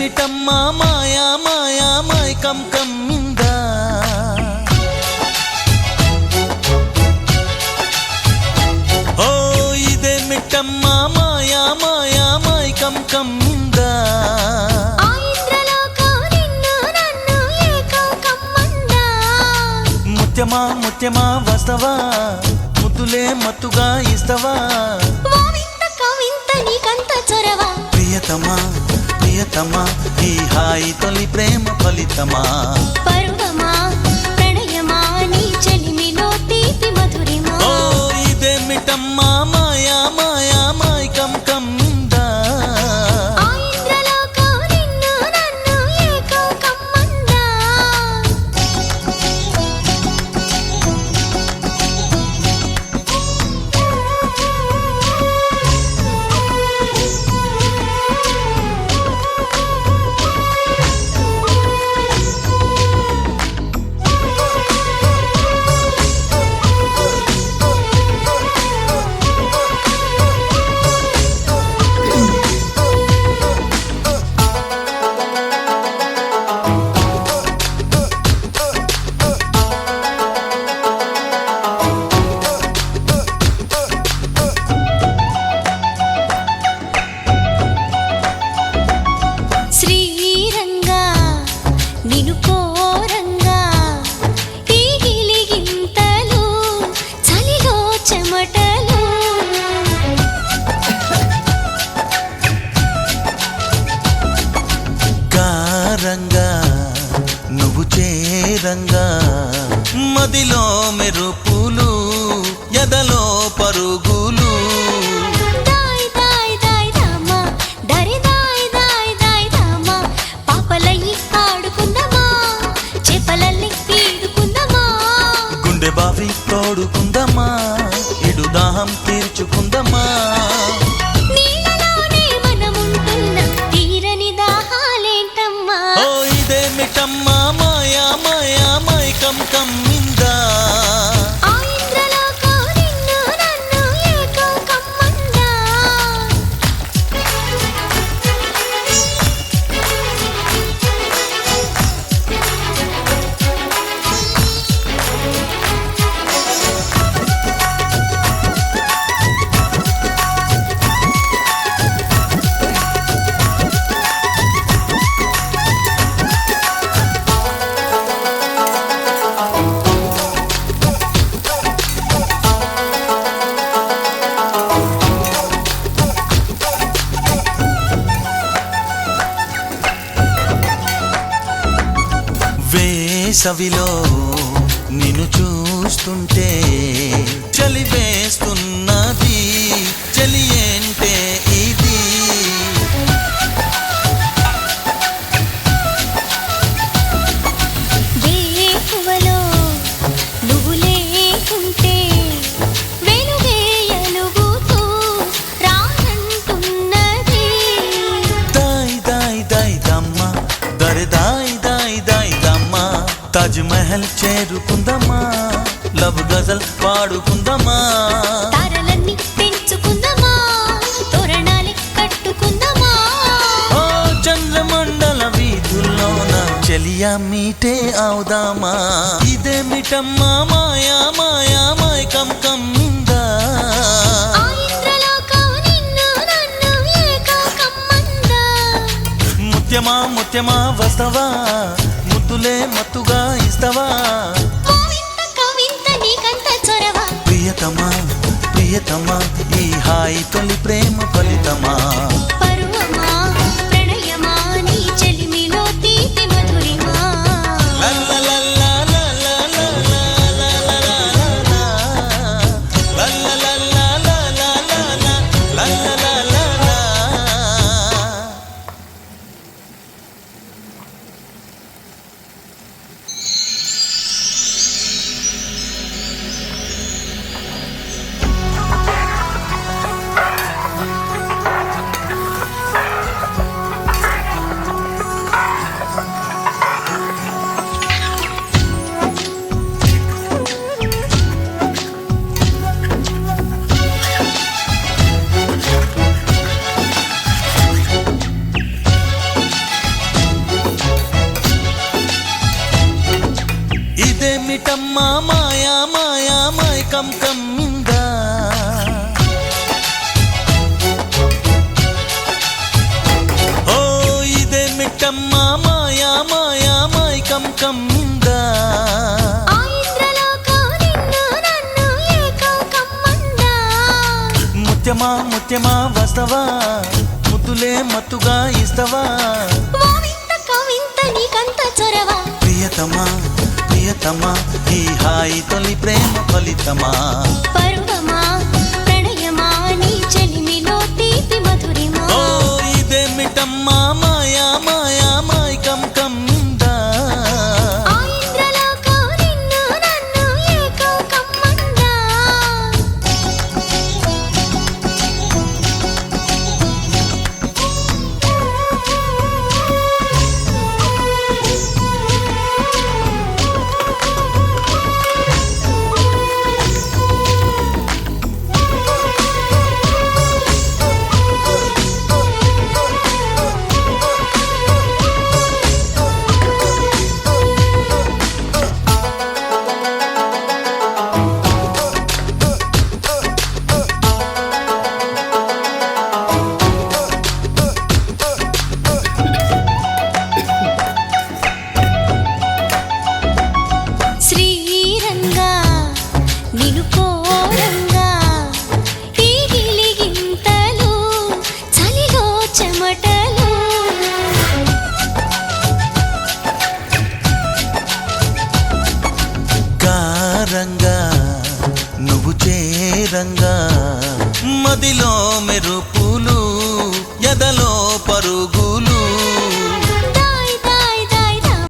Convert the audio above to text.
ఇదేమిటమ్మా మాయా మాయా మైకం కమ్మిందా ఓ ఇదేమిటమ్మా మాయా మాయా మైకం కమ్మిందా ముత్యమా ముత్యమా వస్తవా ముద్దులే మత్తుగా ఇస్తవా ప్రియతమా ప్రియతమా ఈ హాయి తొలి ప్రేమ ఫలితమా పరువమా ప్రణయమా నీ చెలిమిలో తీపి మధురిమా ఓ ఇదేమిటమ్మా మాయా మాయా మైకం కమ్మిందా నువ్వు చేరంగా మదిలో మెరుపులు ఎదలో పరుగులు గుండె బావి తోడుకుందమ్మా ఇడు దాహం తీర్చుకుందమ్మా ఇదేమిటమ్మా మాయా మాయా మైకం కమ్మిందా వేసవిలో నిన్ను చూస్తుంటే చలి వేస్తున్నది చలి ఏంటే ఇది వేకువలో నువ్వు లేకుంటే వెలుగేయలుగుతూ రానంటున్నది దాయ్ దాయ్ దాయ్ దమ్మ దరి దాయ్ దాయ్ దాయ్ దమ్మ తాజ్ మహల్ చేరుకుందమ్మా లవ్ గజల్ పాడుకుందమ్మా తారలన్నీ పెంచుకుందమా తోరణాలే కట్టుకుందమా ఓ చంద్రమండల వీధుల్లోన చెలియా మీటే అవుదామా ఇదేమిటమ్మా మాయా మాయా మైకం కమ్మిందా ముత్యమా ముత్యమా వస్తవా ముద్దులే మత్తుగా ఇస్తవా ప్రియతమా ప్రియతమా ఈ హాయి తొలి ప్రేమ ఫలితమా పరువమా ప్రణయమా నీ చెలిమిలో తీపి మధురిమా ఇదేమిటమ్మా మాయా మాయా మైకం కమ్మిందా ఆ ఇంద్రలోకం నిన్ను నన్ను ఏకం కమ్మందా. ముత్యమా ముత్యమా వస్తవా ముద్దులే మత్తుగా ఇస్తవా ఓ వింత కవింత నీకంత చొరవ. ప్రియతమా ప్రియతమా ఈ హాయి తొలి ప్రేమ ఫలితమా పరువమా ప్రణయమా నీ చెలిమిలో తీపి మధురిమా. ఓ ఇదేమిటమ్మా మాయా మాయా మైకం కమ్మిందా ఆ ఇంద్రలోకం నిన్ను నన్ను ఏకం కమ్మందా. శ్రీరంగా నిను కోరంగా ఈ గిలిగింతలు చలిలో చెమటలు. కారంగా నువ్వు చేరంగా మదిలో మెరుపులు ఎదలో పరుగు